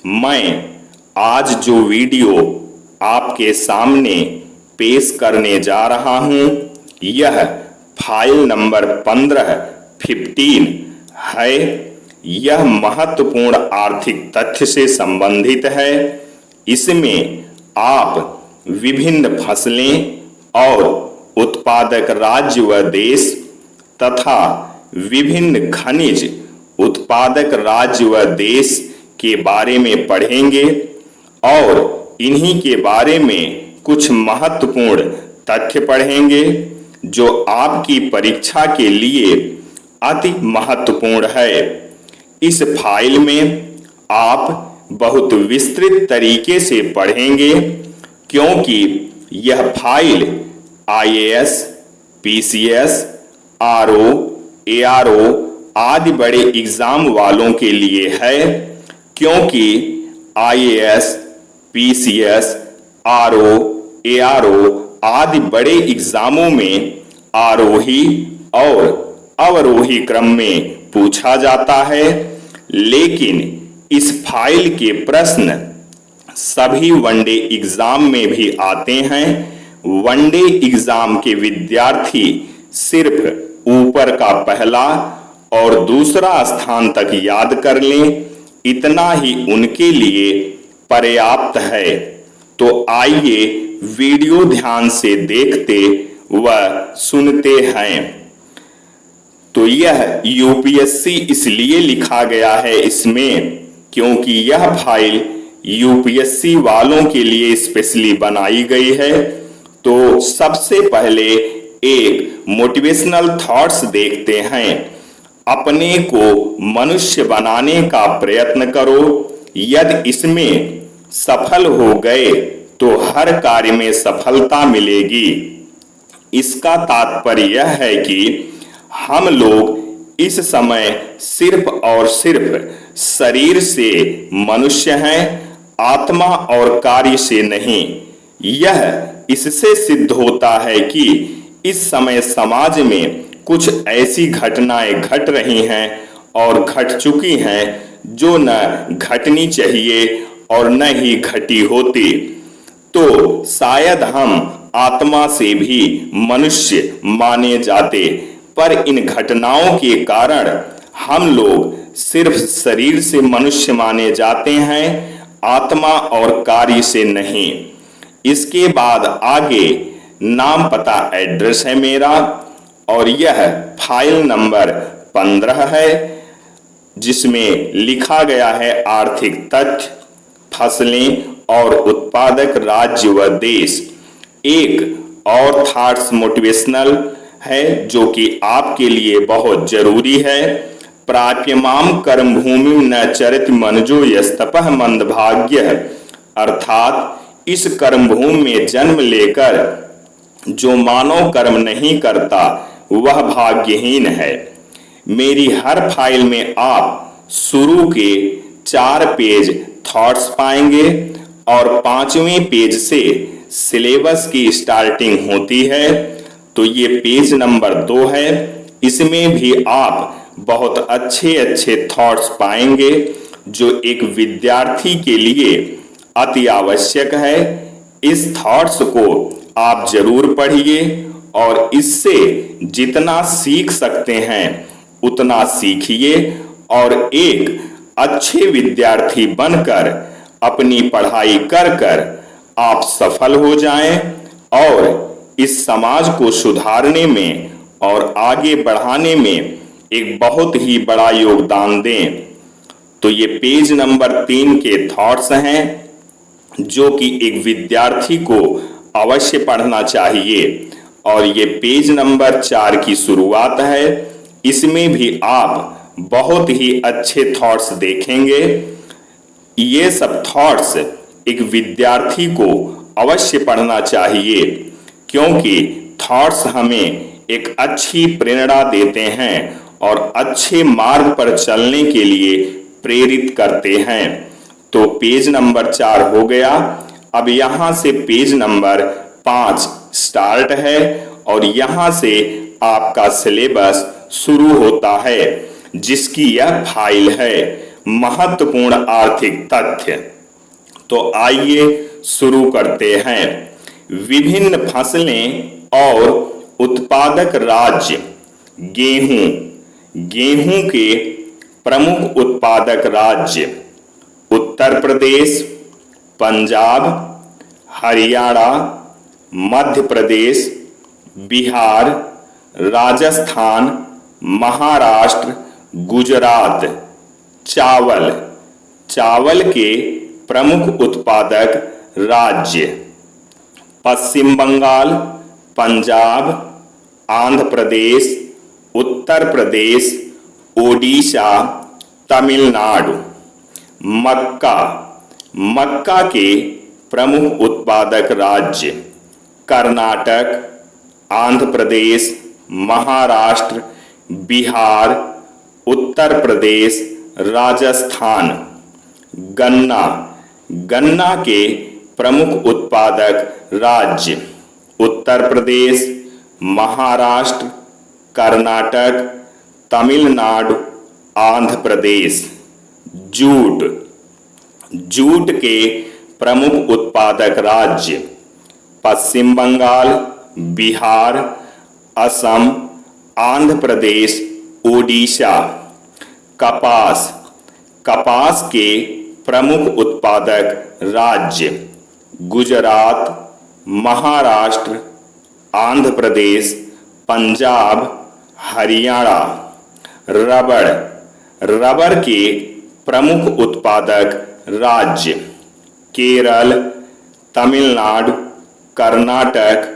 मैं आज जो वीडियो आपके सामने पेश करने जा रहा हूं, यह फाइल नंबर 15 है। यह महत्वपूर्ण आर्थिक तथ्य से संबंधित है। इसमें आप विभिन्न फसलें और उत्पादक राज्य व देश तथा विभिन्न खनिज उत्पादक राज्य व देश के बारे में पढ़ेंगे और इन्हीं के बारे में कुछ महत्वपूर्ण तथ्य पढ़ेंगे जो आपकी परीक्षा के लिए अति महत्वपूर्ण है। इस फाइल में आप बहुत विस्तृत तरीके से पढ़ेंगे क्योंकि यह file IAS, PCS, RO, ARO आदि बड़े एग्जाम वालों के लिए है, क्योंकि IAS, PCS, RO, ARO आदि बड़े एग्जामों में आरोही और अवरोही क्रम में पूछा जाता है। लेकिन इस फाइल के प्रश्न सभी वनडे एग्जाम में भी आते हैं। वनडे एग्जाम के विद्यार्थी सिर्फ ऊपर का पहला और दूसरा स्थान तक याद कर लें, इतना ही उनके लिए पर्याप्त है। तो आइए वीडियो ध्यान से देखते व सुनते हैं। तो यह यूपीएससी इसलिए लिखा गया है इसमें क्योंकि यह फाइल यूपीएससी वालों के लिए स्पेशली बनाई गई है। तो सबसे पहले एक मोटिवेशनल थॉट्स देखते हैं। अपने को मनुष्य बनाने का प्रयत्न करो। यदि इसमें सफल हो गए तो हर कार्य में सफलता मिलेगी। इसका तात्पर्य यह है कि हम लोग इस समय सिर्फ और सिर्फ शरीर से मनुष्य हैं, आत्मा और कार्य से नहीं। यह इससे सिद्ध होता है कि इस समय समाज में कुछ ऐसी घटनाएं घट रही हैं और घट चुकी हैं जो न घटनी चाहिए और न ही घटी होती। तो शायद हम आत्मा से भी मनुष्य माने जाते, पर इन घटनाओं के कारण हम लोग सिर्फ शरीर से मनुष्य माने जाते हैं, आत्मा और कार्य से नहीं। इसके बाद आगे नाम पता एड्रेस है मेरा और यह फाइल नंबर 15 है जिसमें लिखा गया है आर्थिक तथ्य, फसलें और उत्पादक राज्य व देश। एक और थॉट्स मोटिवेशनल है जो कि आपके लिए बहुत जरूरी है। प्राप्यमाम कर्म भूमि न चरित मनजो यस्तपः मंदभाग्य, अर्थात इस कर्म भूमि में जन्म लेकर जो मानव कर्म नहीं करता वह भाग्यहीन है। मेरी हर फाइल में आप शुरू के 4 पेज थॉट्स पाएंगे और 5वें पेज से सिलेबस की स्टार्टिंग होती है। तो ये पेज नंबर 2 है। इसमें भी आप बहुत अच्छे अच्छे थॉट्स पाएंगे जो एक विद्यार्थी के लिए अति आवश्यक है। इस थॉट्स को आप जरूर पढ़िए और इससे जितना सीख सकते हैं उतना सीखिए और एक अच्छे विद्यार्थी बनकर अपनी पढ़ाई कर कर आप सफल हो जाएं और इस समाज को सुधारने में और आगे बढ़ाने में एक बहुत ही बड़ा योगदान दें। तो ये पेज नंबर 3 के थॉट्स हैं जो कि एक विद्यार्थी को अवश्य पढ़ना चाहिए और ये पेज नंबर 4 की शुरुआत है। इसमें भी आप बहुत ही अच्छे थॉट्स देखेंगे। ये सब थॉट्स एक विद्यार्थी को अवश्य पढ़ना चाहिए क्योंकि थॉट्स हमें एक अच्छी प्रेरणा देते हैं और अच्छे मार्ग पर चलने के लिए प्रेरित करते हैं। तो पेज नंबर 4 हो गया। अब यहां से पेज नंबर 5 स्टार्ट है और यहां से आपका सिलेबस शुरू होता है जिसकी यह फाइल है। महत्वपूर्ण आर्थिक तथ्य। तो आइए शुरू करते हैं। विभिन्न फसलें और उत्पादक राज्य। गेहूं, गेहूं के प्रमुख उत्पादक राज्य उत्तर प्रदेश, पंजाब, हरियाणा, मध्य प्रदेश, बिहार, राजस्थान, महाराष्ट्र, गुजरात। चावल, चावल के प्रमुख उत्पादक राज्य पश्चिम बंगाल, पंजाब, आंध्र प्रदेश, उत्तर प्रदेश, ओडिशा, तमिलनाडु। मक्का, मक्का के प्रमुख उत्पादक राज्य कर्नाटक, आंध्र प्रदेश, महाराष्ट्र, बिहार, उत्तर प्रदेश, राजस्थान। गन्ना, गन्ना के प्रमुख उत्पादक राज्य उत्तर प्रदेश, महाराष्ट्र, कर्नाटक, तमिलनाडु, आंध्र प्रदेश। जूट, जूट के प्रमुख उत्पादक राज्य पश्चिम बंगाल, बिहार, असम, आंध्र प्रदेश, ओडिशा। कपास, कपास के प्रमुख उत्पादक राज्य गुजरात, महाराष्ट्र, आंध्र प्रदेश, पंजाब, हरियाणा। रबड़, रबड़ के प्रमुख उत्पादक राज्य केरल, तमिलनाडु, कर्नाटक,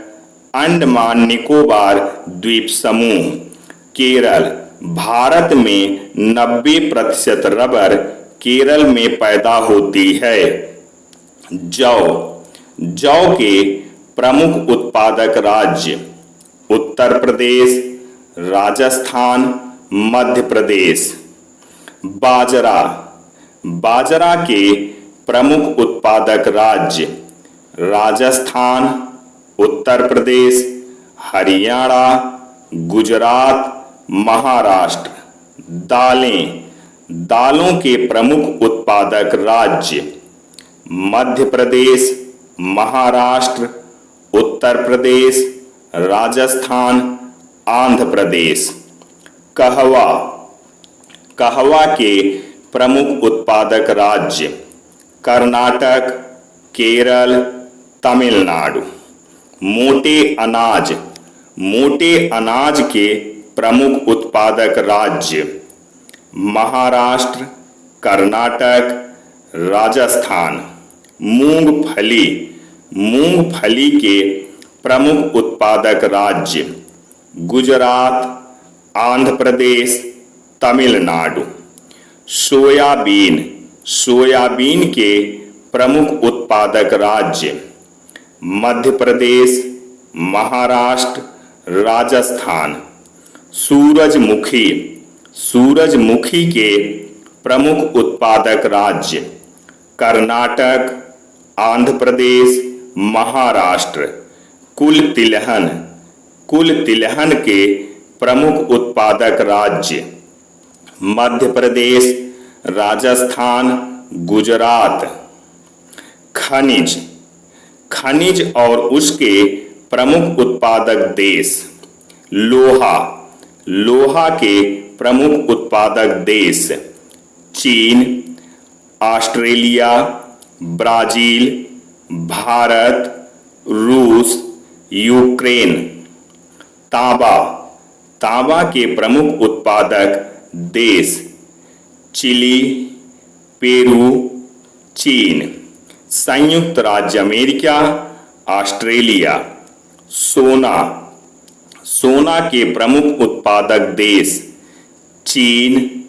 अंडमान निकोबार द्वीप समूह। केरल, भारत में 90% रबर केरल में पैदा होती है। जौ, जौ के प्रमुख उत्पादक राज्य उत्तर प्रदेश, राजस्थान, मध्य प्रदेश। बाजरा, बाजरा के प्रमुख उत्पादक राज्य राजस्थान, उत्तर प्रदेश, हरियाणा, गुजरात, महाराष्ट्र। दालें, दालों के प्रमुख उत्पादक राज्य मध्य प्रदेश, महाराष्ट्र, उत्तर प्रदेश, राजस्थान, आंध्र प्रदेश। कहवा, कहवा के प्रमुख उत्पादक राज्य कर्नाटक, केरल, तमिलनाडु। मोटे अनाज, मोटे अनाज के प्रमुख उत्पादक राज्य महाराष्ट्र, कर्नाटक, राजस्थान। मूंगफली, मूंगफली के प्रमुख उत्पादक राज्य गुजरात, आंध्र प्रदेश, तमिलनाडु। सोयाबीन, सोयाबीन के प्रमुख उत्पादक राज्य मध्य प्रदेश, महाराष्ट्र, राजस्थान। सूरजमुखी, सूरजमुखी के प्रमुख उत्पादक राज्य कर्नाटक, आंध्र प्रदेश, महाराष्ट्र। कुल तिलहन, कुल तिलहन के प्रमुख उत्पादक राज्य मध्य प्रदेश, राजस्थान, गुजरात। खनिज, खनिज और उसके प्रमुख उत्पादक देश लोहा, लोहा के प्रमुख उत्पादक देश चीन, ऑस्ट्रेलिया, ब्राजील, भारत, रूस, यूक्रेन। तांबा, तांबा के प्रमुख उत्पादक देश चिली, पेरू, चीन। संयुक्त राज्य अमेरिका, ऑस्ट्रेलिया। सोना, सोना के प्रमुख उत्पादक देश चीन,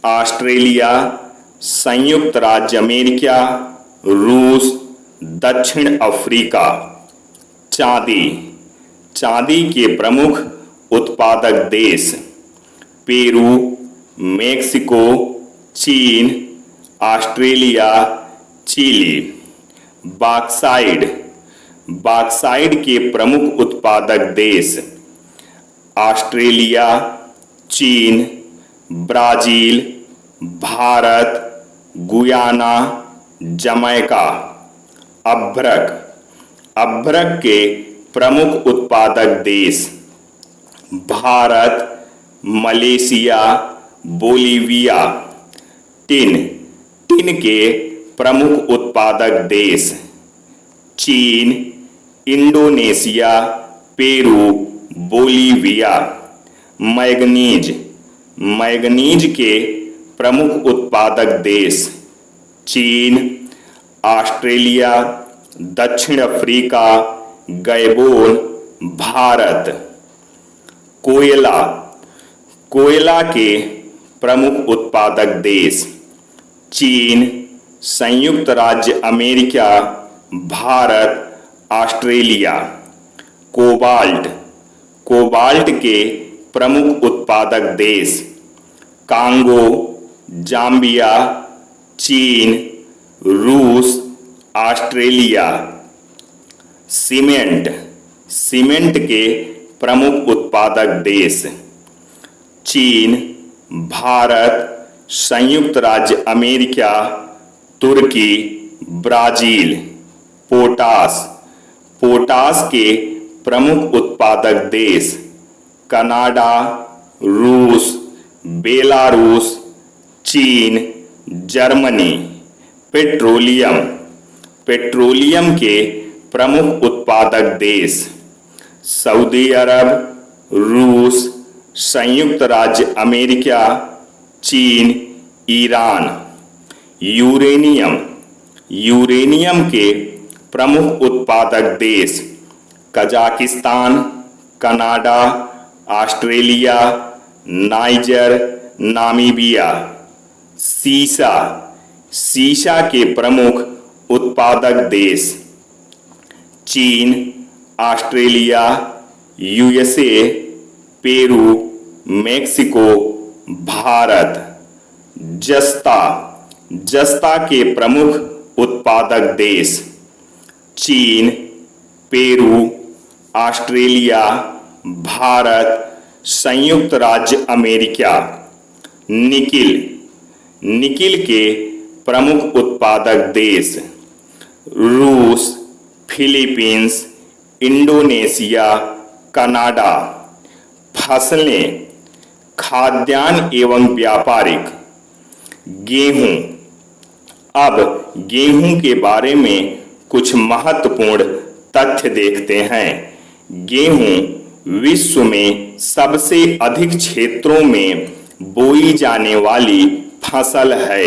ऑस्ट्रेलिया, संयुक्त राज्य अमेरिका, रूस, दक्षिण अफ्रीका। चांदी, चांदी के प्रमुख उत्पादक देश पेरू, मेक्सिको, चीन, ऑस्ट्रेलिया, चिली। बॉक्साइट, बॉक्साइट के प्रमुख उत्पादक देश ऑस्ट्रेलिया, चीन, ब्राजील, भारत, गुयाना, जमैका। अभ्रक, अभ्रक के प्रमुख उत्पादक देश Bharat, Malaysia, Bolivia. Tin, tin के प्रमुख उत्पादक देश चीन, Indonesia, Peru, Bolivia. Manganese, manganese के प्रमुख उत्पादक देश चीन, ऑस्ट्रेलिया, दक्षिण अफ्रीका, गैबोन, भारत। कोयला, कोयला के प्रमुख उत्पादक देश चीन, संयुक्त राज्य America, Bharat, Australia. Cobalt, cobalt के प्रमुख उत्पादक देश कांगो, जाम्बिया, चीन, रूस, ऑस्ट्रेलिया। सीमेंट, सीमेंट के प्रमुख उत्पादक देश चीन, भारत, संयुक्त राज्य अमेरिका, तुर्की, ब्राजील। पोटास, पोटास के प्रमुख उत्पादक देश कनाडा, रूस, बेलारूस, चीन, जर्मनी। पेट्रोलियम, पेट्रोलियम के प्रमुख उत्पादक देश सऊदी अरब, रूस, संयुक्त राज्य अमेरिका, चीन, ईरान। यूरेनियम, यूरेनियम के प्रमुख उत्पादक देश Kazakhstan, Canada, Australia, niger, Namibia. सीसा, सीसा के प्रमुख उत्पादक देश चीन, Australia, USA, Peru, Mexico, Bharat. जस्ता, जस्ता के प्रमुख उत्पादक देश चीन, पेरू, ऑस्ट्रेलिया, भारत, संयुक्त राज्य अमेरिका। निकिल, निकिल के प्रमुख उत्पादक देश रूस, फिलीपींस, इंडोनेशिया, कनाडा। फसलें, खाद्यान्न एवं व्यापारिक। गेहूं, अब गेहूं के बारे में कुछ महत्वपूर्ण तथ्य देखते हैं। गेहूं विश्व में सबसे अधिक क्षेत्रों में बोई जाने वाली फसल है।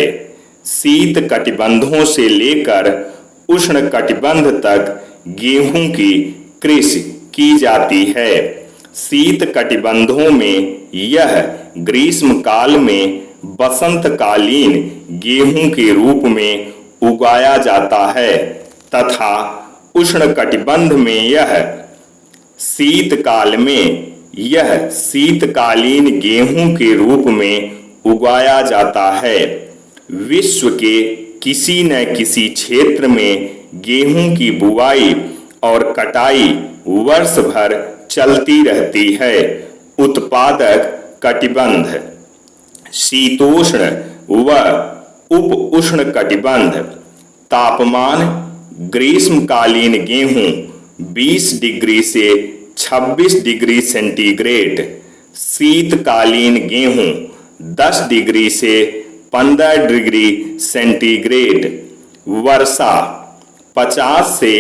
शीत कटिबंधों से लेकर उष्ण कटिबंध तक गेहूं की कृषि की जाती है। शीत कटिबंधों में यह ग्रीष्म काल में बसंतकालीन गेहूं के रूप में उगाया जाता है तथा उष्ण कटिबंध में यह शीतकाल में यह शीतकालीन गेहूं के रूप में उगाया जाता है। विश्व के किसी न किसी क्षेत्र में गेहूं की बुआई और कटाई वर्ष भर चलती रहती है। उत्पादक कटिबंध, शीतोष्ण व उप उष्ण कटिबंध। तापमान ग्रीष्मकालीन गेहूं 20 डिग्री से 26 डिग्री सेंटीग्रेड, शीतकालीन गेहूं 10 डिग्री से 15 डिग्री सेंटीग्रेड। वर्षा 50 से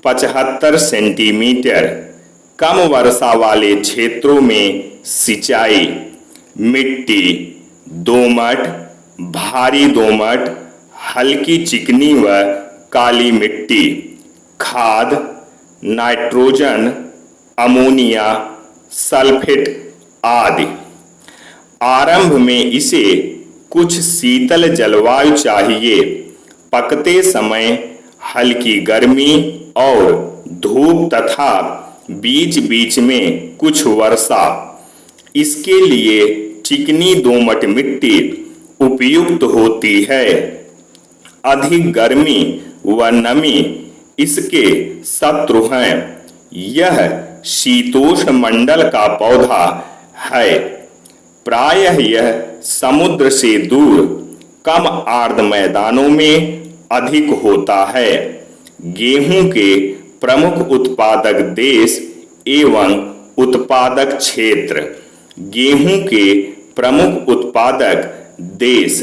75 सेंटीमीटर। कम वर्षा वाले क्षेत्रों में सिंचाई। मिट्टी दोमट, भारी दोमट, हल्की चिकनी व काली मिट्टी। खाद नाइट्रोजन, अमोनिया, सल्फेट आदि। आरंभ में इसे कुछ शीतल जलवायु चाहिए। पकते समय हल्की गर्मी और धूप तथा बीच बीच में कुछ वर्षा। इसके लिए चिकनी दोमट मिट्टी उपयुक्त होती है। अधिक गर्मी व नमी इसके शत्रु हैं। यह शीतोष्ण मंडल का पौधा है। प्रायः यह समुद्र से दूर कम आर्द्र मैदानों में अधिक होता है। गेहूं के प्रमुख उत्पादक देश एवं उत्पादक क्षेत्र। गेहूं के प्रमुख उत्पादक देश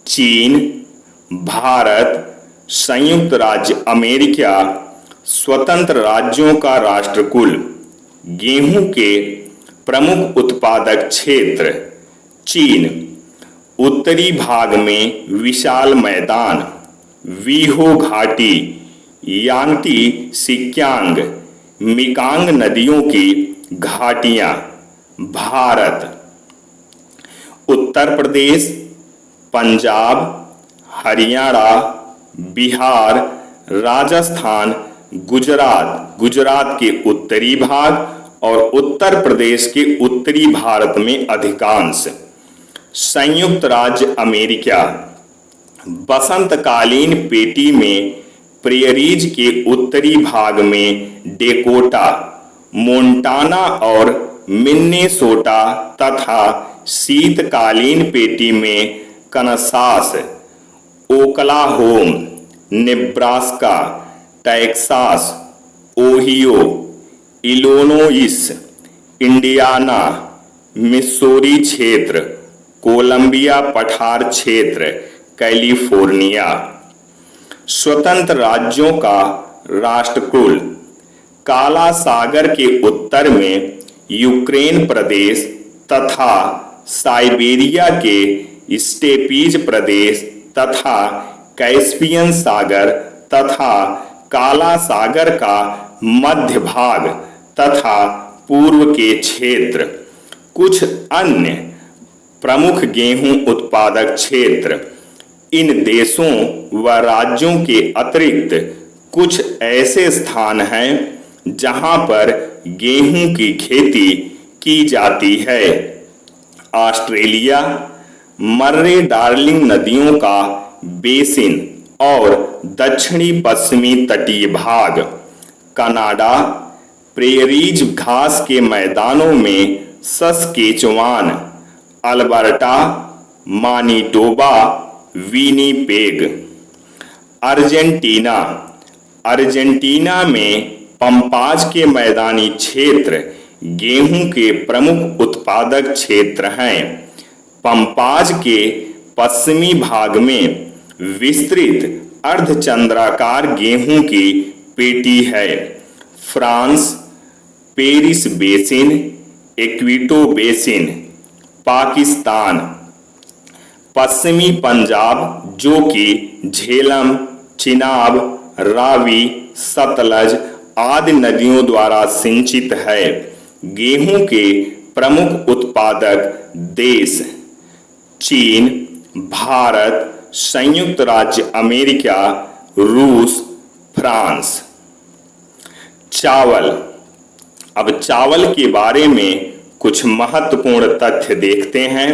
चीन, भारत, संयुक्त राज्य अमेरिका, स्वतंत्र राज्यों का राष्ट्रकुल। गेहूं के प्रमुख उत्पादक क्षेत्र चीन, उत्तरी भाग में विशाल मैदान, वीहो घाटी, यांगटी सिक्यांग, मिकांग नदियों की घाटियां। भारत, उत्तर प्रदेश, पंजाब, हरियाणा, बिहार, राजस्थान, गुजरात के उत्तरी भाग और उत्तर प्रदेश के उत्तरी भारत में अधिकांश। संयुक्त राज्य अमेरिका, बसंतकालीन पेटी में प्रेरीज के उत्तरी भाग में डेकोटा, मोंटाना और मिन्नेसोटा तथा शीतकालीन पेटी में Kansas, Oklahoma, Nebraska, Texas, Ohio, Illinois, Indiana, Missouri क्षेत्र, कोलंबिया पठार क्षेत्र, कैलिफोर्निया। स्वतंत्र राज्यों का राष्ट्रकुल। काला सागर के उत्तर में यूक्रेन प्रदेश तथा साइबेरिया के स्टेपीज प्रदेश तथा कैस्पियन सागर तथा काला सागर का मध्य भाग तथा पूर्व के क्षेत्र। कुछ अन्य प्रमुख गेहूं उत्पादक क्षेत्र। इन देशों व राज्यों के अतिरिक्त कुछ ऐसे स्थान हैं जहां पर गेहूं की खेती की जाती है। ऑस्ट्रेलिया, मर्रे डार्लिंग नदियों का बेसिन और दक्षिणी पश्चिमी तटीय भाग। कनाडा, प्रेरीज घास के मैदानों में सस्केचुआन, अल्बर्टा, मानिटोबा, विनिपेग। अर्जेंटीना, अर्जेंटीना में पंपाज के मैदानी क्षेत्र गेहूं के प्रमुख उत्पादक क्षेत्र हैं। पंपाज के पश्चिमी भाग में विस्तृत अर्धचंद्राकार गेहूं की पेटी है। फ्रांस, पेरिस बेसिन, इक्विटो बेसिन। पाकिस्तान, पश्चिमी पंजाब जो कि झेलम, चिनाब, रावी, सतलज आदि नदियों द्वारा सिंचित है। गेहूं के प्रमुख उत्पादक देश चीन, भारत, संयुक्त राज्य अमेरिका, रूस, फ्रांस। चावल। अब चावल के बारे में कुछ महत्वपूर्ण तथ्य देखते हैं।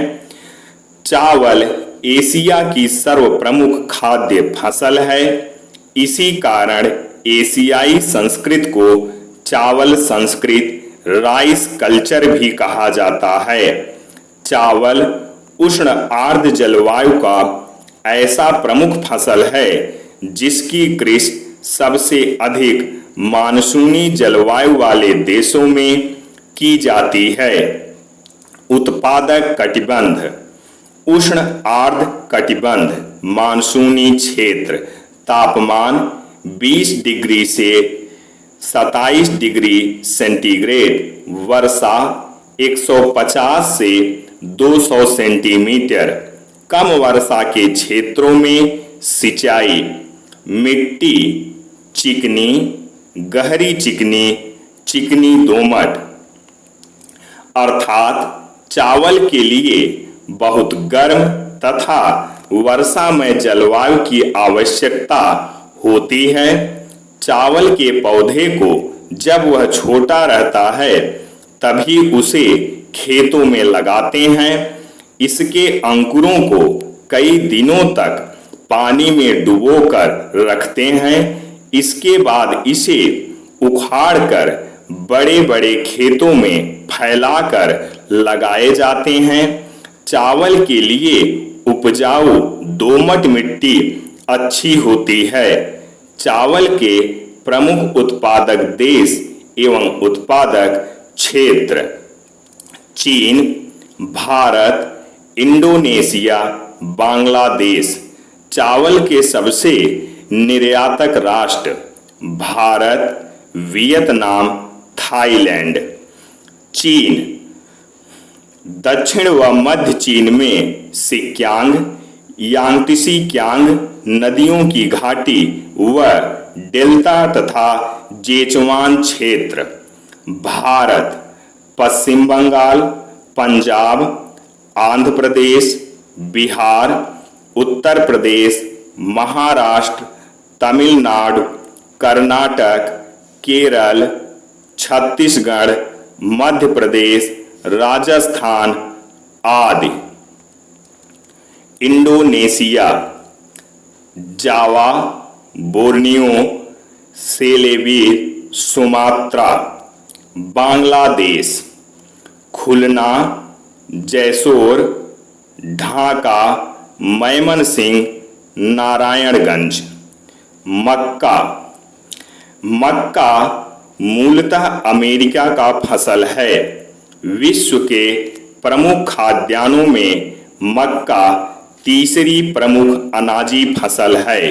चावल एशिया की सर्वप्रमुख खाद्य फसल है। इसी कारण एशियाई संस्कृति को चावल संस्कृति, राइस कल्चर भी कहा जाता है। चावल उष्ण आर्द्र जलवायु का ऐसा प्रमुख फसल है जिसकी कृषि सबसे अधिक मानसूनी जलवायु वाले देशों में की जाती है। उत्पादक कटिबंध। उष्ण आर्द्र कटिबंध मानसूनी क्षेत्र। तापमान 20 डिग्री से 27 डिग्री सेंटीग्रेड। वर्षा 150 से 200 सेंटीमीटर। कम वर्षा के क्षेत्रों में सिंचाई। मिट्टी चिकनी, गहरी चिकनी, चिकनी दोमट। अर्थात चावल के लिए बहुत गर्म तथा वर्षामय जलवायु की आवश्यकता होती है। चावल के पौधे को जब वह छोटा रहता है तभी उसे खेतों में लगाते हैं। इसके अंकुरों को कई दिनों तक पानी में डुबोकर रखते हैं। इसके बाद इसे उखाड़कर बड़े बड़े खेतों में फैलाकर लगाए जाते हैं। चावल के लिए उपजाऊ दोमट मिट्टी अच्छी होती है। चावल के प्रमुख उत्पादक देश एवं उत्पादक क्षेत्र चीन, भारत, इंडोनेशिया, बांग्लादेश। चावल के सबसे निर्यातक राष्ट्र भारत, वियतनाम, थाईलैंड। चीन, दक्षिण व मध्य चीन में सिक्यांग, यांगत्से कियांग नदियों की घाटी व डेल्टा तथा जेचुआन क्षेत्र। भारत, पश्चिम बंगाल, पंजाब, आंध्र प्रदेश, बिहार, उत्तर प्रदेश, महाराष्ट्र, तमिलनाडु, कर्नाटक, केरल, छत्तीसगढ़, मध्य प्रदेश, राजस्थान आदि। इंडोनेशिया, जावा, बोर्नियो, सेलेबी, सुमात्रा। बांग्लादेश, खुलना, जैसोर, ढाका, मैमनसिंह, नारायणगंज। मक्का, मक्का मूलतः अमेरिका का फसल है। विश्व के प्रमुख खाद्यान्नों में मक्का तीसरी प्रमुख अनाजी फसल है।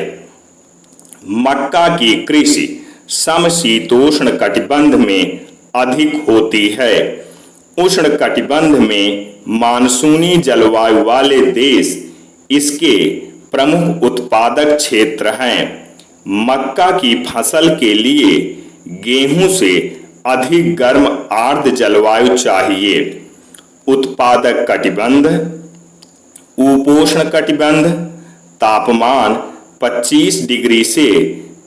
मक्का की कृषि समशीतोष्ण कटिबंध में अधिक होती है। उष्ण कटिबंध में मानसूनी जलवायु वाले देश इसके प्रमुख उत्पादक क्षेत्र हैं। मक्का की फसल के लिए गेहूं से अधिक गर्म आर्द्र जलवायु चाहिए। उत्पादक कटिबंध, उपोष्ण कटिबंध, तापमान 25 डिग्री से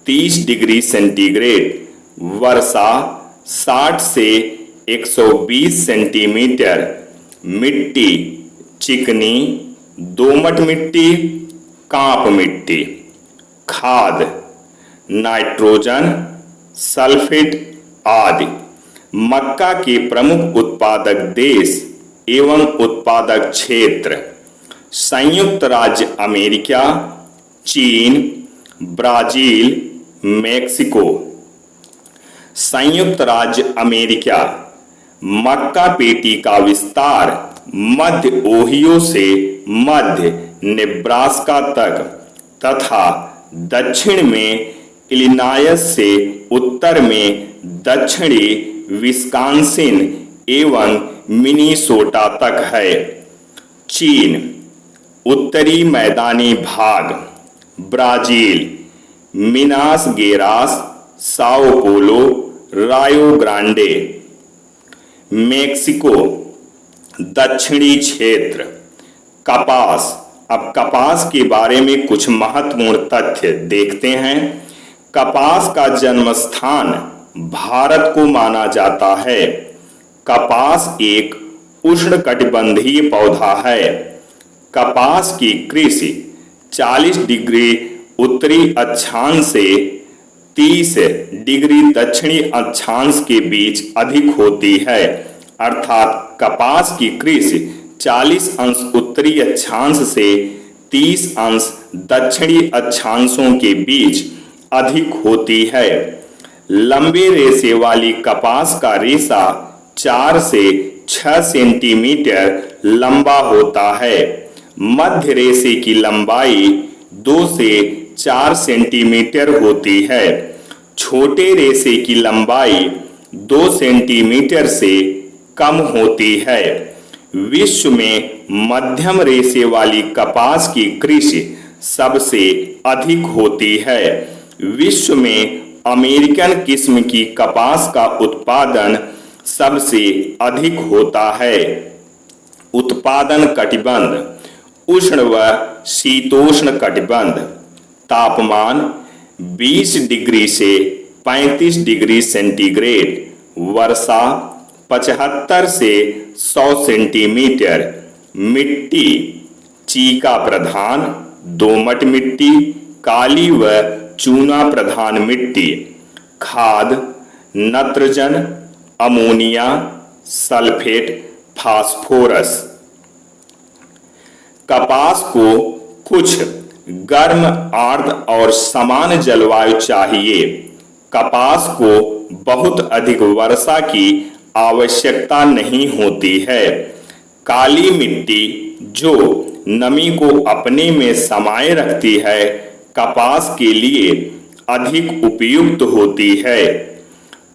30 डिग्री सेंटीग्रेड, वर्षा 60 से 120 सेंटीमीटर। मिट्टी चिकनी, दोमट मिट्टी, कांप मिट्टी। खाद नाइट्रोजन, सल्फेट आदि। मक्का के प्रमुख उत्पादक देश एवं उत्पादक क्षेत्र संयुक्त राज्य अमेरिका, चीन, ब्राजील, मेक्सिको। संयुक्त राज्य अमेरिका, मक्का पेटी का विस्तार मध्य ओहियो से मध्य नेब्रास्का तक तथा दक्षिण में इलिनॉयस से उत्तर में दक्षिणी विस्कॉन्सिन एवं मिनीसोटा तक है। चीन, उत्तरी मैदानी भाग, ब्राजील, मिनास गेरास, साओ पोलो, रायो ग्रांडे। मेक्सिको, दक्षिणी क्षेत्र। कपास, अब कपास के बारे में कुछ महत्वपूर्ण तथ्य देखते हैं। कपास का जन्म स्थान भारत को माना जाता है। कपास एक उष्णकटिबंधीय पौधा है। कपास की कृषि 40 डिग्री उत्तरी अक्षांश से 30 डिग्री दक्षिणी अक्षांश के बीच अधिक होती है। अर्थात कपास की कृषि 40 अंश उत्तरी अक्षांश से 30 अंश दक्षिणी अक्षांशों के बीच अधिक होती है। लंबे रेशे वाली कपास का रेशा 4 से 6 सेंटीमीटर लंबा होता है। मध्य रेशे की लंबाई 2 से 4 सेंटीमीटर होती है। छोटे रेशे की लंबाई 2 सेंटीमीटर से कम होती है। विश्व में मध्यम रेशे वाली कपास की कृषि सबसे अधिक होती है। विश्व में अमेरिकन किस्म की कपास का उत्पादन सबसे अधिक होता है। उत्पादन कटिबंध, उष्ण व शीतोष्ण कटिबंध। तापमान 20 डिग्री से 35 डिग्री सेंटीग्रेड, वर्षा 75 से 100 सेंटीमीटर। मिट्टी चीका प्रधान, दोमट मिट्टी, काली व चूना प्रधान मिट्टी। खाद नत्रजन, अमोनिया, सल्फेट, फास्फोरस। कपास को कुछ गर्म, आर्द्र और समान जलवायु चाहिए। कपास को बहुत अधिक वर्षा की आवश्यकता नहीं होती है। काली मिट्टी जो नमी को अपने में समाये रखती है, कपास के लिए अधिक उपयुक्त होती है।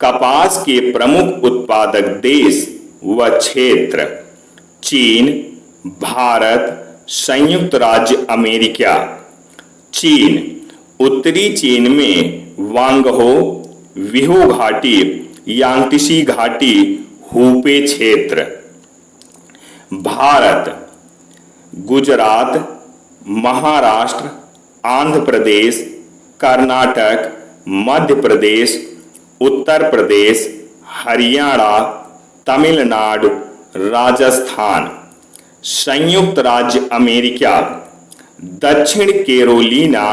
कपास के प्रमुख उत्पादक देश व क्षेत्र: चीन, भारत, संयुक्त राज्य अमेरिका। चीन: उत्तरी चीन में वांगहो, विहो घाटी, यांगत्सी घाटी, हुपे क्षेत्र। भारत: गुजरात, महाराष्ट्र, आंध्र प्रदेश, कर्नाटक, मध्य प्रदेश, उत्तर प्रदेश, हरियाणा, तमिलनाडु, राजस्थान। संयुक्त राज्य अमेरिका: दक्षिण कैरोलिना,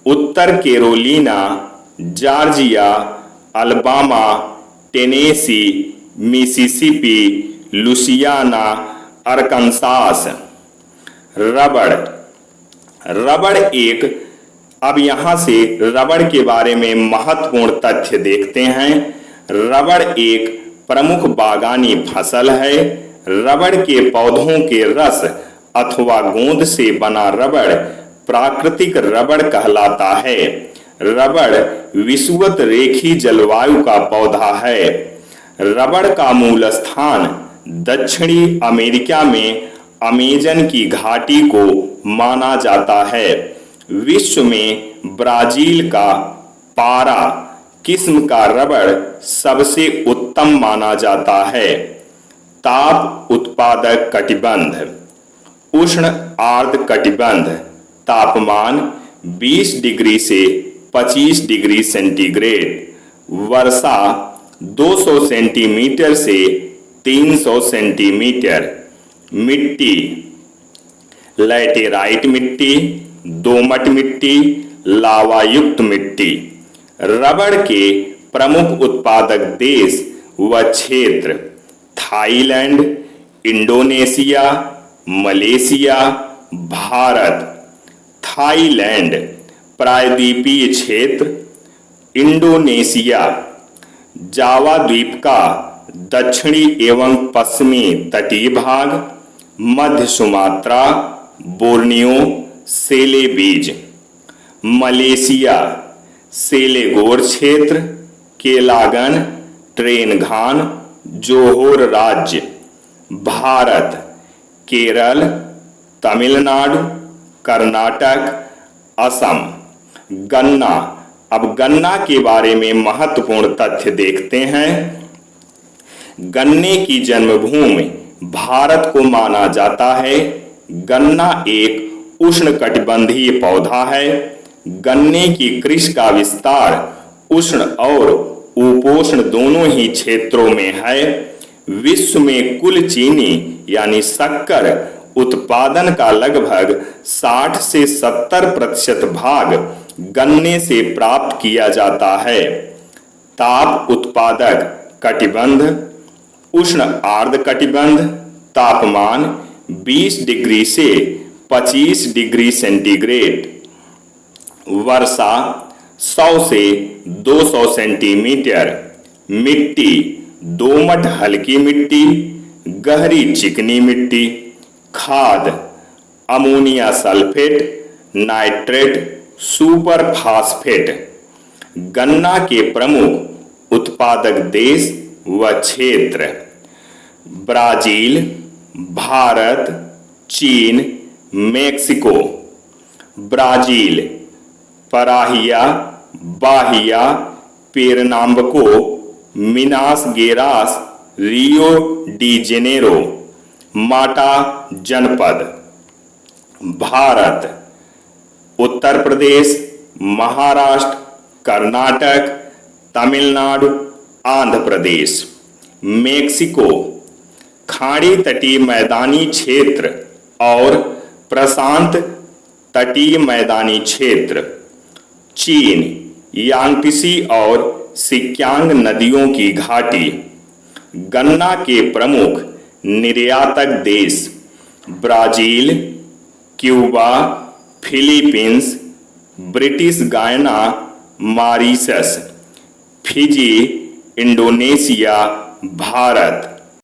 उत्तर Carolina, Georgia, Alabama, Tennessee, Mississippi, Louisiana, Arkansas. रबड़: अब यहां से रबड़ के बारे में महत्वपूर्ण तथ्य देखते हैं। रबड़ एक प्रमुख बागानी फसल है। रबड़ के पौधों के रस अथवा गोंद से बना रबड़ प्राकृतिक रबड़ कहलाता है। रबड़ विषुवत रेखीय जलवायु का पौधा है। रबड़ का मूल स्थान दक्षिणी अमेरिका में अमेजन की घाटी को माना जाता है। विश्व में ब्राजील का पारा किस्म का रबड़ सबसे उत्तम माना जाता है। ताप उत्पादक कटिबंध: उष्ण आर्द्र कटिबंध। तापमान 20 डिग्री से 25 डिग्री सेंटीग्रेड। वर्षा 200 सेंटीमीटर से 300 सेंटीमीटर। मिट्टी: लैटेराइट मिट्टी, दोमट मिट्टी, लावा युक्त मिट्टी। रबड़ के प्रमुख उत्पादक देश व क्षेत्र: Thailand, Indonesia, Malaysia, Bharat. Thailand प्रायद्वीपीय क्षेत्र। इंडोनेशिया जावा द्वीप का दक्षिणी एवं पश्चिमी तटीय भाग, मध्य सुमात्रा, बोर्नियो, सेलेबीज। मलेशिया सेलेगोर क्षेत्र, केलागन, ट्रेनघान, जोहोर राज्य। भारत केरल, तमिलनाडु, कर्नाटक, असम। गन्ना: अब गन्ना के बारे में महत्वपूर्ण तथ्य देखते हैं। गन्ने की जन्मभूमि भारत को माना जाता है। गन्ना एक उष्णकटिबंधीय पौधा है। गन्ने की कृषि का विस्तार उष्ण और उपोष्ण दोनों ही क्षेत्रों में है। विश्व में कुल चीनी यानी शक्कर उत्पादन का लगभग 60 से 70% भाग गन्ने से प्राप्त किया जाता है। ताप उत्पादक कटिबंध: उष्ण आर्द्र कटिबंध। तापमान 20 डिग्री से 25 डिग्री सेंटीग्रेड। वर्षा 100 से 200 सेंटीमीटर। मिट्टी: दोमट हल्की मिट्टी, गहरी चिकनी मिट्टी। खाद: ammonia sulphate, nitrate, super phosphate. गन्ना के प्रमुख उत्पादक देश व क्षेत्र: ब्राजील, भारत, चीन, मेक्सिको। ब्राजील पराहिया, बाहिया, पेरनाम्बको, मिनास गेरास, रियो डी जेनेरो, माटा जनपद। भारत उत्तर प्रदेश, महाराष्ट्र, कर्नाटक, तमिलनाडु, आंध्र प्रदेश। मेक्सिको खाड़ी तटीय मैदानी क्षेत्र और प्रशांत तटीय मैदानी क्षेत्र। चीन यांगत्सी और सिक्यांग नदियों की घाटी। गन्ना के प्रमुख निर्यातक देश: ब्राजील, क्यूबा, फिलीपींस, ब्रिटिश गायना, मॉरिशस, फिजी, इंडोनेशिया, भारत।